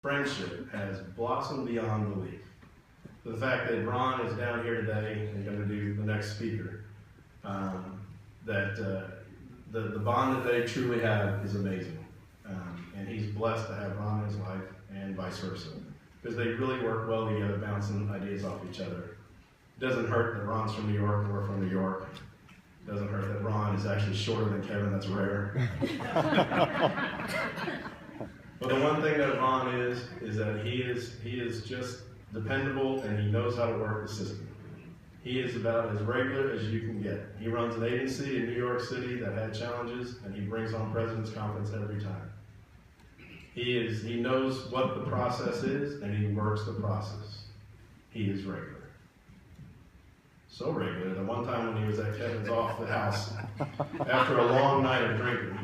friendship has blossomed beyond belief. The fact that Ron is down here today and going to do the next speaker, the bond that they truly have is amazing. And he's blessed to have Ron in his life and vice versa. Because they really work well together, bouncing ideas off each other. It doesn't hurt that Ron's from New York and we're from New York. It doesn't hurt that Ron is actually shorter than Kevin, that's rare. But the one thing that Ron is that he is just dependable and he knows how to work the system. He is about as regular as you can get. He runs an agency in New York City that had challenges and he brings on President's Conference every time. He knows what the process is and he works the process. He is regular. So regular that one time when he was at Kevin's off the house, after a long night of drinking,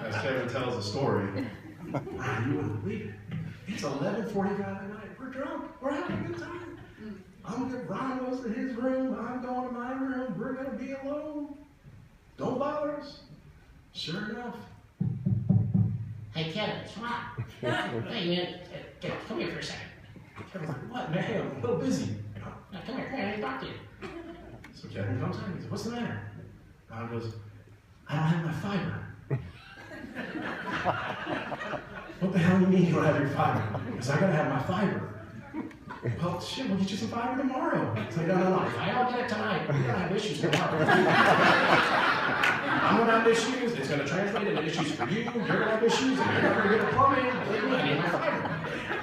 as Kevin tells the story, Ryan, you wouldn't believe it. It's 11:45 at night. We're drunk. We're having a good time. Ryan goes to his room. I'm going to my room. We're going to be alone. Don't bother us. Sure enough. Hey, Kevin, it's Ron. Hey, man, come here for a second. Kevin's like, what, man? I'm a little busy. Now, come here, I need to talk to you. So Kevin comes in. He says, what's the matter? Ron goes, I don't have my fiber. What the hell do you mean you don't have your fiber? Because I gotta have my fiber. Well, shit, we'll get you some fiber tomorrow. It's like, no. If I don't get it tonight, we're gonna have issues tomorrow. I'm gonna have issues. It's gonna translate into issues for you. You're gonna have issues, and you're not gonna get the plumbing. I need my fiber.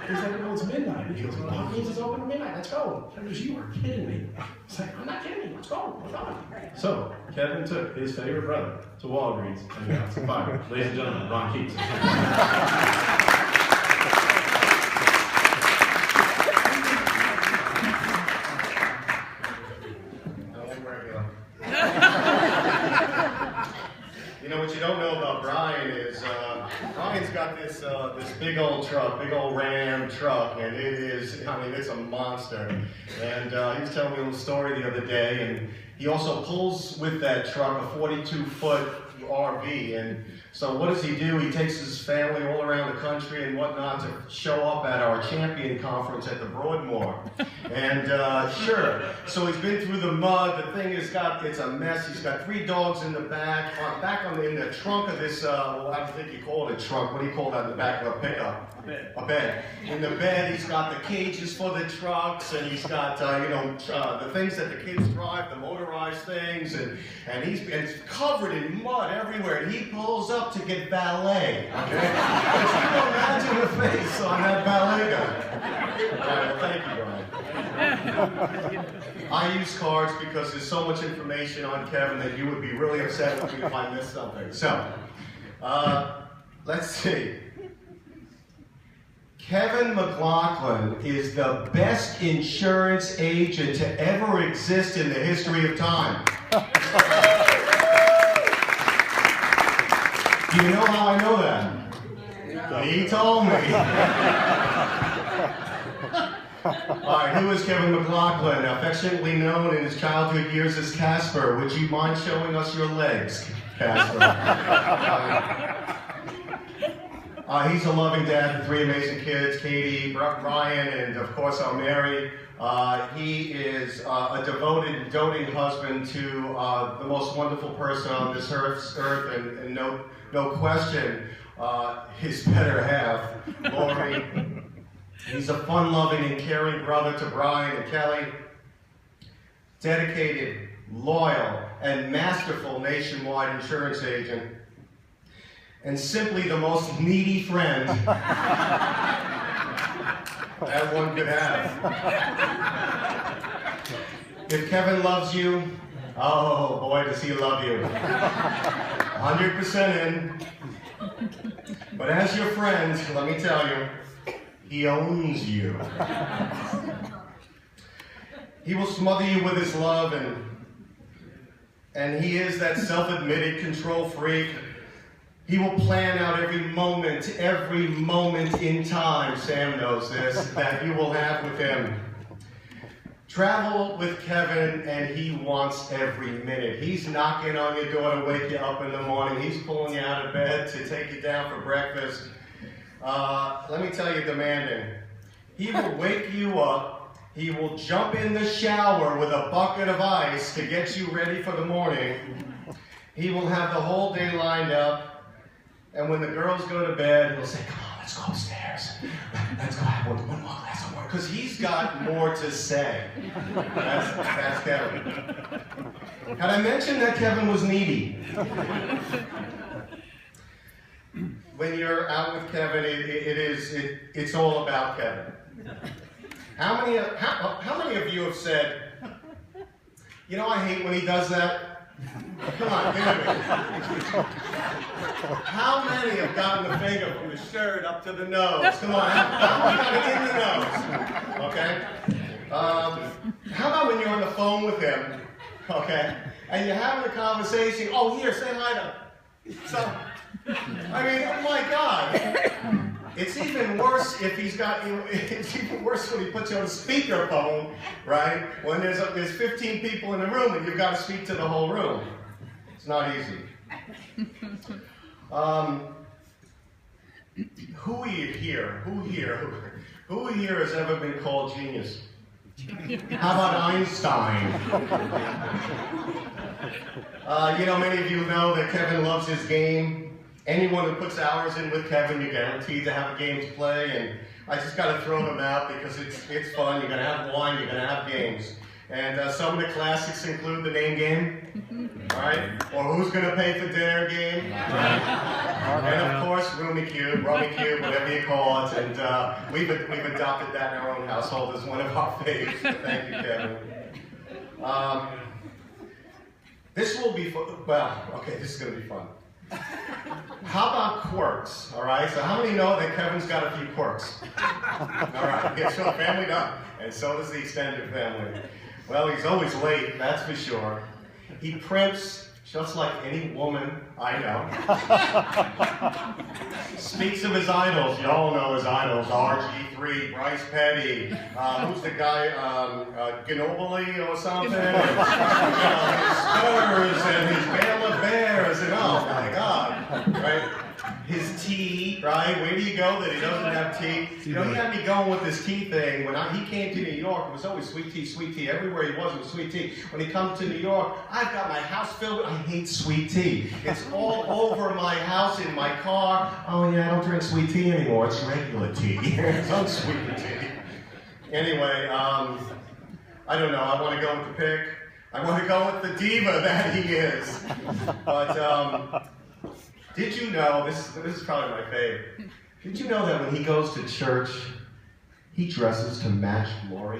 He's like, well, it's midnight. He goes, well, Hawkins is open at midnight. Let's go. Kevin goes, you are kidding me. It's like, I'm not kidding. Let's go. We're going. So Kevin took his favorite brother to Walgreens and got some fiber. Ladies and gentlemen, Ron Keats. You know, what you don't know about Brian is Brian's got this big old truck, big old Ram truck, and it is, I mean, it's a monster. And he was telling me a little story the other day, and he also pulls with that truck a 42-foot RV. And so what does he do? He takes his family all around the country and whatnot to show up at our champion conference at the Broadmoor. And sure, so he's been through the mud. The thing is it's a mess. He's got 3 dogs in the back, in the trunk of this, well, I don't think you call it a trunk. What do you call that in the back of a pickup? A bed. In the bed, he's got the cages for the trucks, and he's got, the things that the kids drive, the motorized things, and it's covered in mud everywhere, and he pulls up to get ballet, okay? But you can imagine the face on that ballet guy. All right, well, thank you, Brian. I use cards because there's so much information on Kevin that you would be really upset with me if I missed something. So, let's see. Kevin McLaughlin is the best insurance agent to ever exist in the history of time. Do you know how I know that? He told me. All right, who is Kevin McLaughlin? Affectionately known in his childhood years as Casper. Would you mind showing us your legs, Casper? He's a loving dad to 3 amazing kids, Katie, Brian, and of course our Mary. He is a devoted, doting husband to the most wonderful person on this earth, and no question, his better half, Lori. He's a fun-loving and caring brother to Brian and Kelly. Dedicated, loyal, and masterful nationwide insurance agent. And simply the most needy friend that one could have. If Kevin loves you, oh boy does he love you. 100% in. But as your friend, let me tell you, he owns you. He will smother you with his love, and he is that self-admitted control freak. He will plan out every moment in time, Sam knows this, that you will have with him. Travel with Kevin, and he wants every minute. He's knocking on your door to wake you up in the morning. He's pulling you out of bed to take you down for breakfast. let me tell you, demanding. He will wake you up. He will jump in the shower with a bucket of ice to get you ready for the morning. He will have the whole day lined up. And when the girls go to bed, he'll say, come on, let's go upstairs. Let's go have one more glass of water. Because he's got more to say. That's Kevin. Had I mentioned that Kevin was needy? When you're out with Kevin, it's all about Kevin. How many of you have said, you know, I hate when he does that? Come on, give it me. How many have gotten the finger from the shirt up to the nose? Come on, how many got it in the nose? Okay? How about when you're on the phone with him, okay, and you're having a conversation, oh, here, say hi to so, I mean, oh my God. It's even worse if he's got you. It's even worse when he puts you on speakerphone, right? When there's 15 people in the room and you've got to speak to the whole room. It's not easy. Who here has ever been called genius? How about Einstein? You know, many of you know that Kevin loves his game. Anyone who puts hours in with Kevin, you're guaranteed to have a game to play, and I just got to throw them out because it's fun. You're going to have wine, you're going to have games. And some of the classics include the name game, all right? Or who's going to pay for dinner game, right? And of course, Rummy Cube, whatever you call it. And we've adopted that in our own household as one of our favorites. So thank you, Kevin. This will be fun. Well, okay, this is going to be fun. How about quirks, all right? So how many know that Kevin's got a few quirks? All right, yeah, so family does, and so does the extended family. Well, he's always late, that's for sure. He primps just like any woman I know. Speaks of his idols. You all know his idols. RG3, Bryce Petty. Who's the guy? Ginobili or something? His Spurs and his Bale of Bears and oh my God, right? His tea, right? Where do you go that he doesn't have tea? You know, he had me going with this tea thing. When he came to New York, it was always sweet tea. Everywhere he was, it was sweet tea. When he comes to New York, I've got my house filled with, I hate sweet tea. It's all over my house, in my car. Oh yeah, I don't drink sweet tea anymore. It's regular tea. It's unsweetened tea. Anyway, I don't know. I want to go with the pick. I want to go with the diva that he is. But, did you know, this is probably my favorite, did you know that when he goes to church, he dresses to match Lori?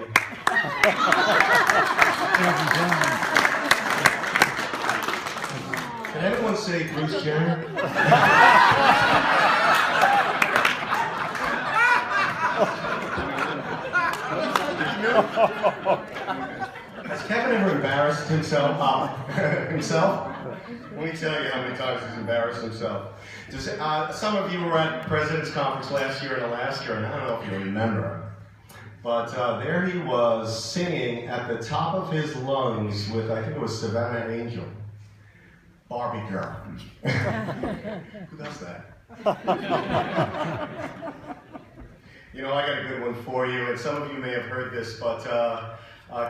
Can everyone say Bruce Jenner? Has Kevin ever embarrassed himself? Let me tell you how many times he's embarrassed himself. Some of you were at the President's Conference last year in Alaska, and I don't know if you remember, but there he was singing at the top of his lungs with, I think it was Savannah Angel, Barbie Girl. Who does that? You know, I got a good one for you, and some of you may have heard this, but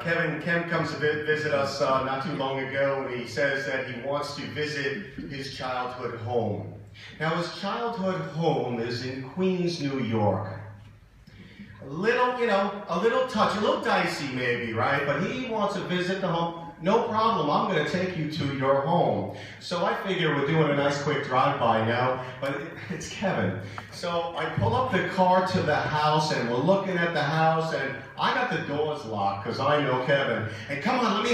Kevin comes to visit us not too long ago, and he says that he wants to visit his childhood home. Now, his childhood home is in Queens, New York. A little, you know, a little dicey maybe, right? But he wants to visit the home. No problem, I'm going to take you to your home. So I figure we're doing a nice quick drive-by now, but it's Kevin. So I pull up the car to the house, and we're looking at the house, and I got the doors locked, because I know Kevin. And come on, let me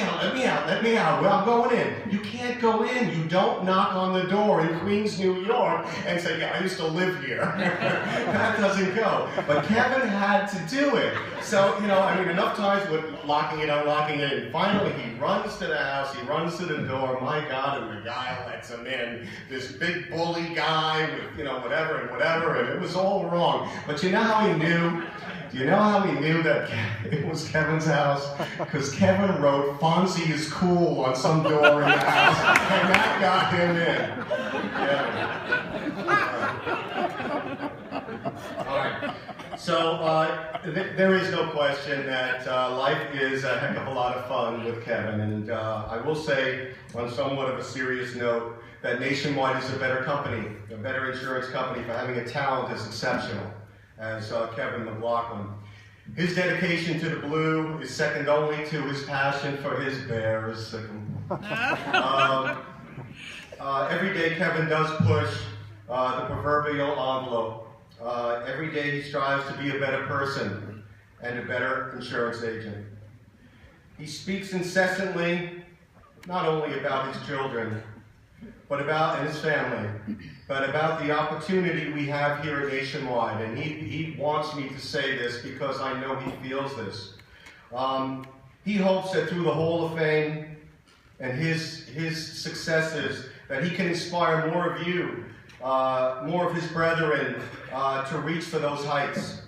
out. Well, I'm going in. You can't go in. You don't knock on the door in Queens, New York, and say, yeah, I used to live here. That doesn't go. But Kevin had to do it. So, you know, I mean, enough times with locking it, unlocking it, and finally he runs to the house, he runs to the door, my God, and the guy lets him in. This big bully guy with, you know, whatever, and it was all wrong. But you know how he knew? Do you know how he knew that it was Kevin's house? Because Kevin wrote, Fonzie is cool on some door in the house, and that got him in. Yeah. All right. So there is no question that life is a heck of a lot of fun with Kevin, and I will say, on somewhat of a serious note, that Nationwide is a better company, a better insurance company for having a talent as exceptional as Kevin McLaughlin. His dedication to the blue is second only to his passion for his bears. Every day Kevin does push the proverbial envelope. Every day he strives to be a better person and a better insurance agent. He speaks incessantly, not only about his children, and his family, but about the opportunity we have here at Nationwide. And he wants me to say this because I know he feels this. He hopes that through the Hall of Fame and his successes, that he can inspire more of you, more of his brethren, to reach for those heights.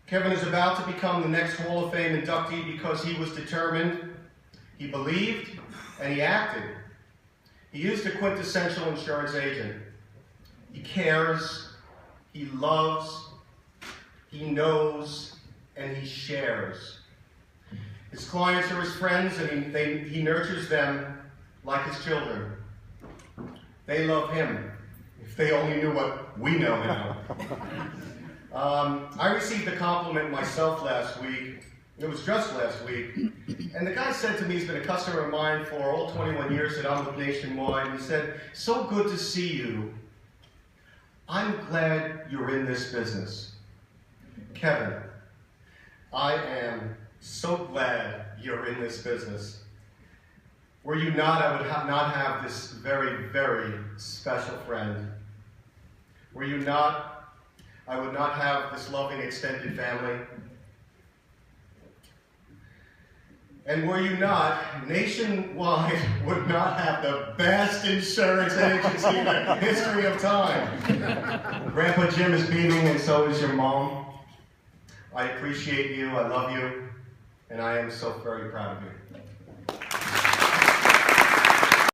Kevin is about to become the next Hall of Fame inductee because he was determined, he believed, and he acted. He is the quintessential insurance agent. He cares, he loves, he knows, and he shares. His clients are his friends, and he nurtures them like his children. They love him. If they only knew what we know now. I received a compliment myself last week. It was just last week. And the guy said to me, he's been a customer of mine for all 21 years that I'm with Nationwide. And he said, "So good to see you. I'm glad you're in this business." Kevin, I am so glad you're in this business. Were you not, I would not have this very, very special friend. Were you not, I would not have this loving extended family. And were you not, Nationwide would not have the best insurance agency in the history of time. Grandpa Jim is beaming, and so is your mom. I appreciate you, I love you, and I am so very proud of you.